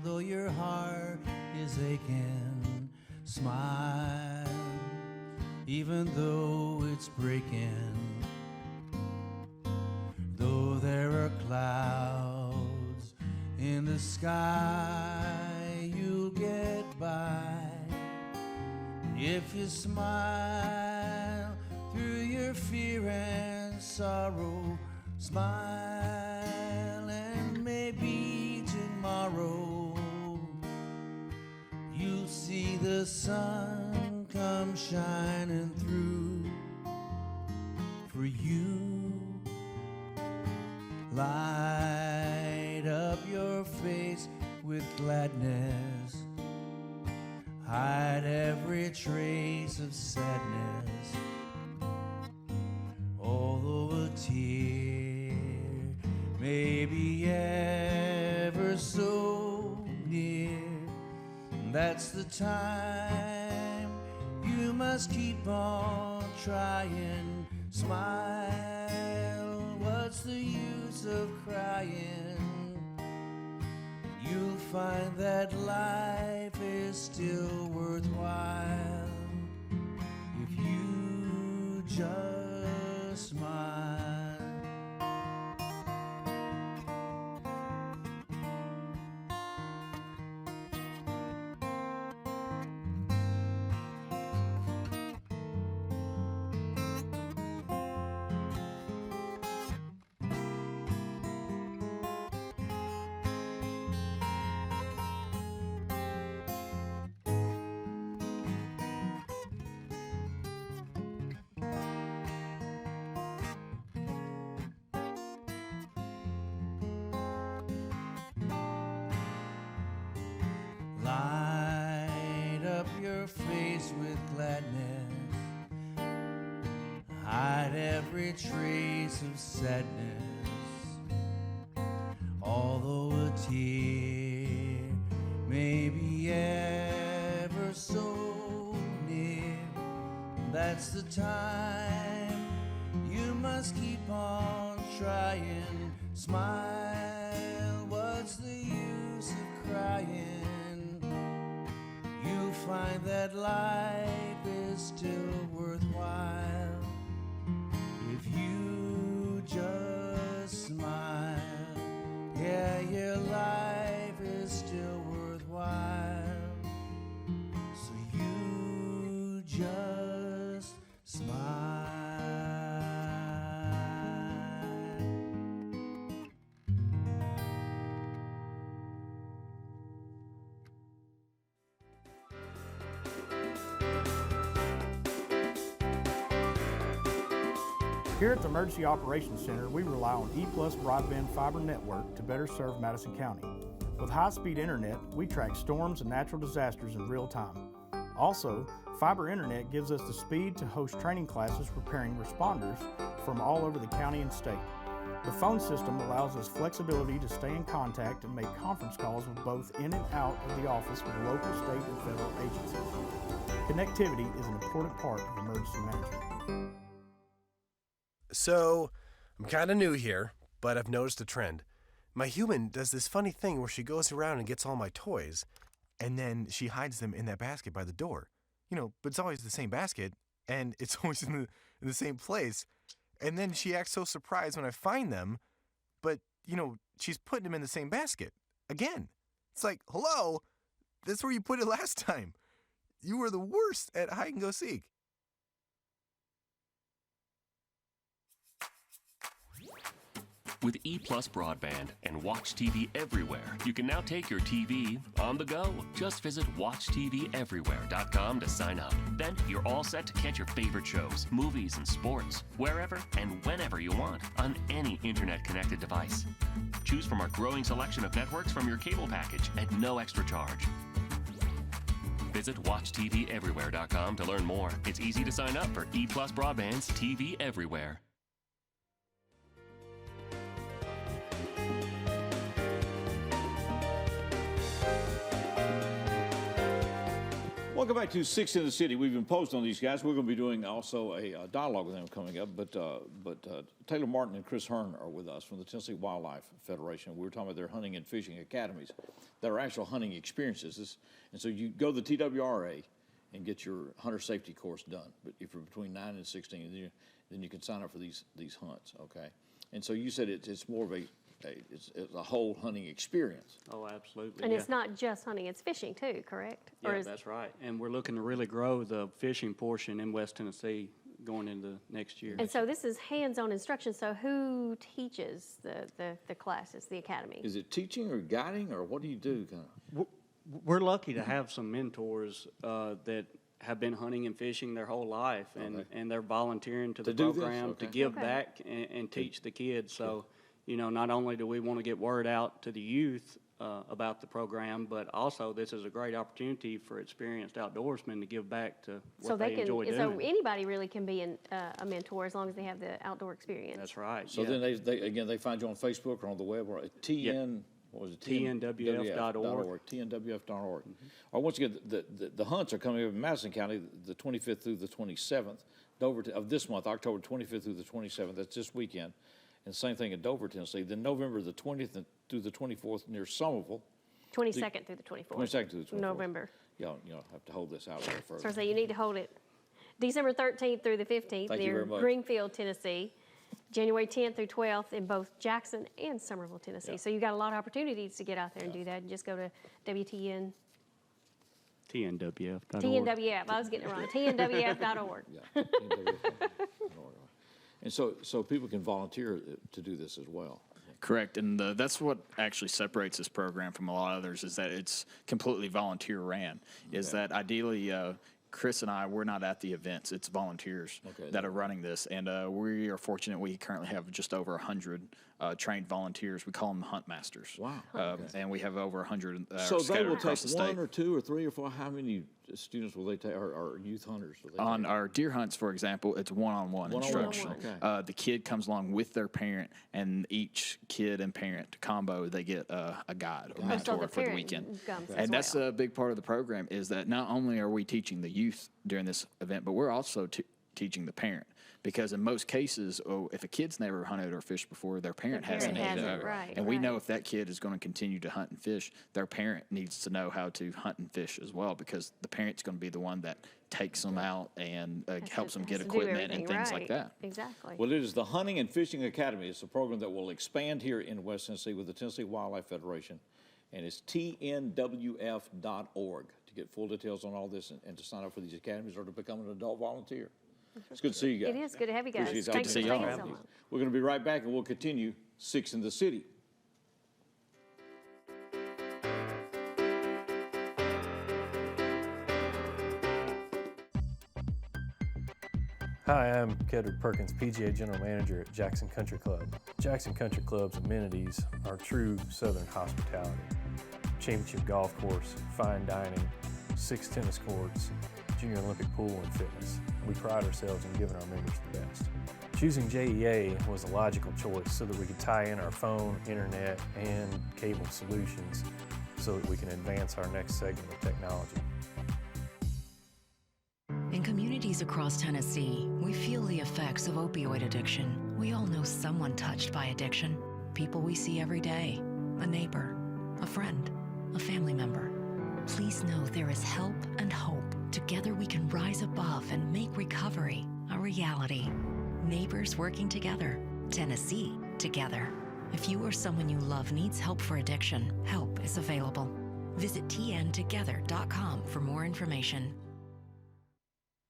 though your heart is aching. Smile, even though it's breaking. Though there are clouds in the sky, you'll get by. If you smile through your fear and sorrow, smile and maybe tomorrow you'll see the sun come shining through for you. Light up your face with gladness, hide every trace of sadness. Although a tear may be ever so near, that's the time you must keep on trying. Smile, what's the use of crying? You'll find that life is still worthwhile if you just smile. Light up your face with gladness, hide every trace of sadness. Although a tear may be ever so near, that's the time you must keep on trying. Smile, what's the use of crying? You'll find that life is still worthwhile if you just smile. Yeah, your life is still worthwhile, so you just smile. Here at the Emergency Operations Center, we rely on EPlus broadband fiber network to better serve Madison County. With high-speed internet, we track storms and natural disasters in real time. Also, fiber internet gives us the speed to host training classes preparing responders from all over the county and state. The phone system allows us flexibility to stay in contact and make conference calls with both in and out of the office with local, state, and federal agencies. Connectivity is an important part of emergency management. So, I'm kind of new here, but I've noticed a trend. My human does this funny thing where she goes around and gets all my toys, and then she hides them in that basket by the door. But it's always the same basket, and it's always in the same place. And then she acts so surprised when I find them, but, she's putting them in the same basket again. It's like, hello, that's where you put it last time. You were the worst at hide and go seek. With EPlus broadband and watch TV everywhere, you can now take your TV on the go. Just visit WatchTVEverywhere.com to sign up. Then you're all set to catch your favorite shows, movies, and sports wherever and whenever you want on any internet-connected device. Choose from our growing selection of networks from your cable package at no extra charge. Visit WatchTVEverywhere.com to learn more. It's easy to sign up for EPlus Broadband's TV Everywhere. Welcome back to Six in the City. We've imposed on these guys. We're going to be doing also a dialogue with them coming up. But Taylor Martin and Chris Hearn are with us from the Tennessee Wildlife Federation. We were talking about their hunting and fishing academies that are actual hunting experiences. And so you go to the TWRA and get your hunter safety course done. But if you're between 9 and 16, then you can sign up for these hunts. Okay. And so you said it's more of it's a whole hunting experience. Oh, absolutely. And it's not just hunting, it's fishing too, correct? Yeah, that's right. And we're looking to really grow the fishing portion in West Tennessee going into next year. And so this is hands-on instruction. So who teaches the classes, the academy? Is it teaching or guiding, or what do you do? We're lucky to have some mentors that have been hunting and fishing their whole life, and they're volunteering to the program to give back and teach the kids. So, not only do we want to get word out to the youth about the program, but also this is a great opportunity for experienced outdoorsmen to give back to what they enjoy doing. So anybody really can be a mentor as long as they have the outdoor experience. That's right. So then they find you on Facebook or on the web or at what was it? TNWF.org. TNWF.org. Or once again, the hunts are coming up in Madison County the 25th through the 27th. Dover of this month, October 25th through the 27th. That's this weekend. And same thing in Dover, Tennessee. Then November the 20th through the 24th near Somerville. 22nd through the 24th. 22nd through the 24th. November. Y'all have to hold this out a little further. So I say you need to hold it December 13th through the 15th near Greenfield, Tennessee. January 10th through 12th in both Jackson and Somerville, Tennessee. So you've got a lot of opportunities to get out there and do that. And just go to TNWF.org. TNWF. I was getting it wrong. TNWF.org. And so people can volunteer to do this as well. Correct, and that's what actually separates this program from a lot of others is that it's completely volunteer ran. Is that ideally Chris and I, we're not at the events. It's volunteers that are running this, and we are fortunate we currently have just over 100 trained volunteers. We call them hunt masters. Wow. And we have over 100 so they will across take the state. 1 or 2 or 3 or 4? How many students will they take, or youth hunters? On our deer hunts, for example, it's one-on-one instruction. The kid comes along with their parent, and each kid and parent combo, they get a guide or mentor for the weekend. And that's a big part of the program is that not only are we teaching the youth during this event, but we're also teaching the parent. Because in most cases, if a kid's never hunted or fished before, their parent hasn't either. And we know if that kid is going to continue to hunt and fish, their parent needs to know how to hunt and fish as well, because the parent's going to be the one that takes them out and helps them get equipment and things like that. Exactly. Well, it is the Hunting and Fishing Academy. It's a program that will expand here in West Tennessee with the Tennessee Wildlife Federation, and it's TNWF.org to get full details on all this and to sign up for these academies or to become an adult volunteer. It's good to see you guys. It is good to have you guys. Good to see y'all. We're going to be right back, and we'll continue Six in the City. Hi, I'm Kedrick Perkins, PGA General Manager at Jackson Country Club. Jackson Country Club's amenities are true Southern hospitality. Championship golf course, fine dining, 6 tennis courts, Junior Olympic pool and fitness. We pride ourselves in giving our members the best. Choosing JEA was a logical choice so that we could tie in our phone, internet, and cable solutions so that we can advance our next segment of technology. In communities across Tennessee, we feel the effects of opioid addiction. We all know someone touched by addiction. People we see every day, a neighbor, a friend, a family member. Please know there is help and hope Together we can rise above and make recovery a reality. Neighbors working together. Tennessee together. If you or someone you love needs help for addiction, help is available. Visit tntogether.com for more information.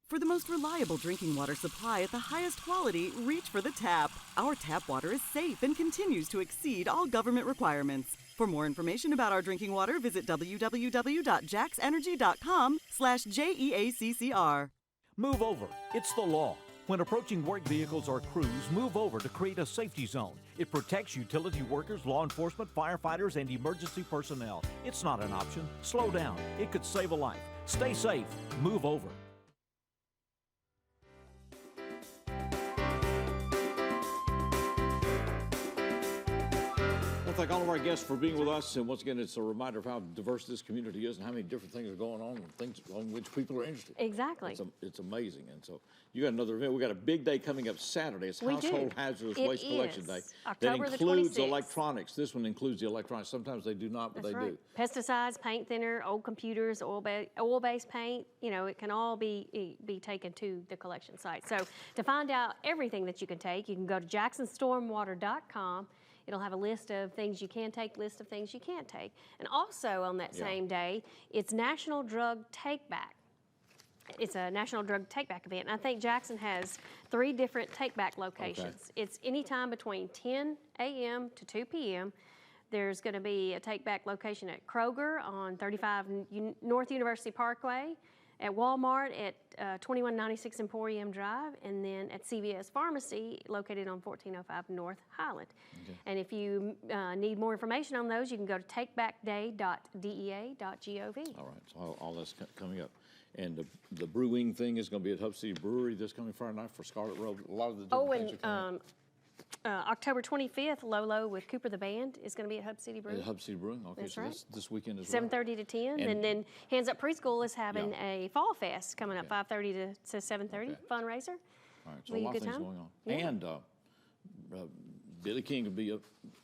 For the most reliable drinking water supply at the highest quality, reach for the tap. Our tap water is safe and continues to exceed all government requirements. For more information about our drinking water, visit www.jaxenergy.com/JEACCR. Move over. It's the law. When approaching work vehicles or crews, move over to create a safety zone. It protects utility workers, law enforcement, firefighters, and emergency personnel. It's not an option. Slow down. It could save a life. Stay safe. Move over. Thank all of our guests for being with us, and once again, it's a reminder of how diverse this community is and how many different things are going on and things on which people are interested. Exactly. It's amazing, and so you got another event. We got a big day coming up Saturday. It's Household Hazardous Waste Collection Day. October that the includes 26th. Electronics. This one includes the electronics. Sometimes they do not, but That's they right. do. Pesticides, paint thinner, old computers, oil-based paint, you know, it can all be taken to the collection site. So to find out everything that you can take, you can go to jacksonstormwater.com. It'll have a list of things you can take, list of things you can't take. And also on that same day, it's National Drug Take Back. It's a National Drug Take Back event. And I think Jackson has 3 different take back locations. Okay. It's anytime between 10 a.m. to 2 p.m. There's going to be a take back location at Kroger on 35 North University Parkway, at Walmart at 2196 Emporium Drive, and then at CVS Pharmacy located on 1405 North Highland. Okay. And if you need more information on those, you can go to takebackday.dea.gov. All right, so all that's coming up. And the brewing thing is going to be at Hub City Brewery this coming Friday night for Scarlet Road. A lot of the different things are coming up. October 25th, Lolo with Cooper the Band is going to be at Hub City Brewing. At Hub City Brewing, okay, That's so right. that's this weekend as well. 7:30 to 10, and then Hands Up Preschool is having a Fall Fest coming up 5:30 to 7:30 fundraiser. All right, so a lot of things going on. Yeah. And Billy King would be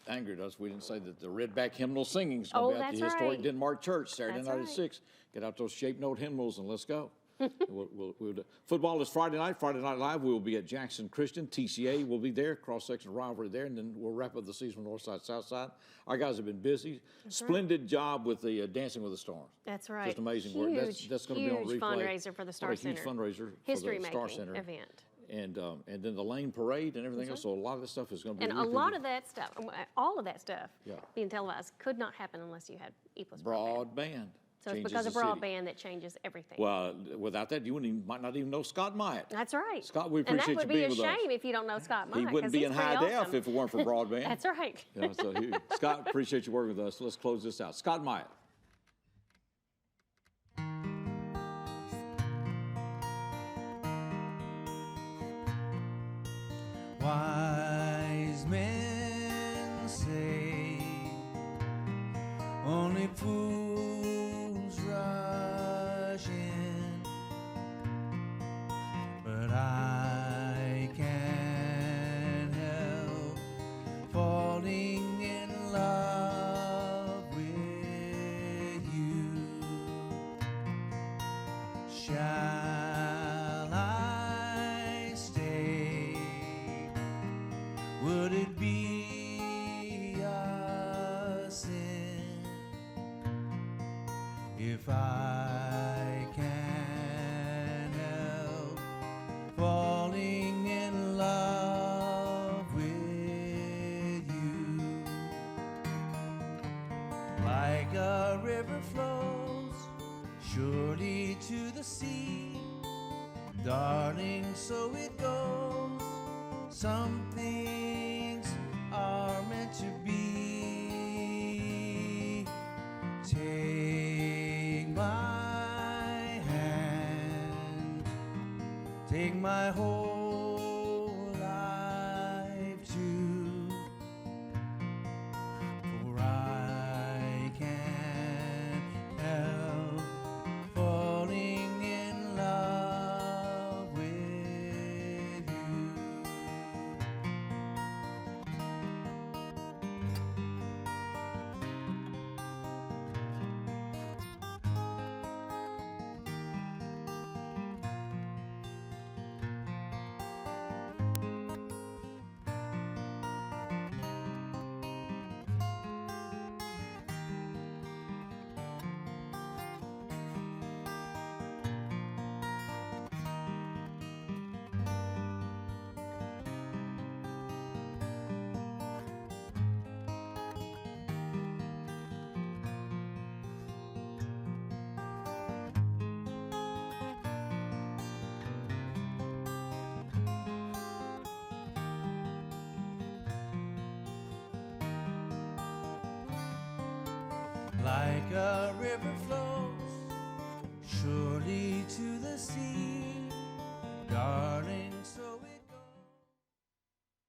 angry at us. We didn't say that the Redback hymnal singing is going to be at the historic Denmark Church Saturday night at 6. Get out those shape note hymnals and let's go. We'll do. Football is Friday night Live. We will be at Jackson Christian. TCA will be there, cross-section rivalry there, and then we'll wrap up the season North Side, South Side. Our guys have been busy. Splendid job with the Dancing with the Stars. That's right. Just amazing work. That's going to be on replay. Huge fundraiser for the Star Center. Huge fundraiser History for the Star making Center event. And then the Lane Parade and everything else. So a lot of this stuff is going to be. And a lot of that stuff, all of that stuff, being televised could not happen unless you had EPlus broadband. So it's because of broadband that changes everything. Well, without that, you might not even know Scott Myatt. That's right. Scott, we appreciate you being with us. And that would be a shame if you don't know Scott Myatt. He wouldn't be in high def if it weren't for broadband. That's right. Scott, appreciate you working with us. Let's close this out. Scott Myatt. Wise men say only fools rush in, but I can't help falling in love with you. Shall I stay? Would it be a sin if I can't help falling in love with you? Like a river flows surely to the sea, darling, so it goes. Some things are meant to be. Take my hand, take my whole life too, for I can't help falling in love with you. a river flows surely to the sea, darling,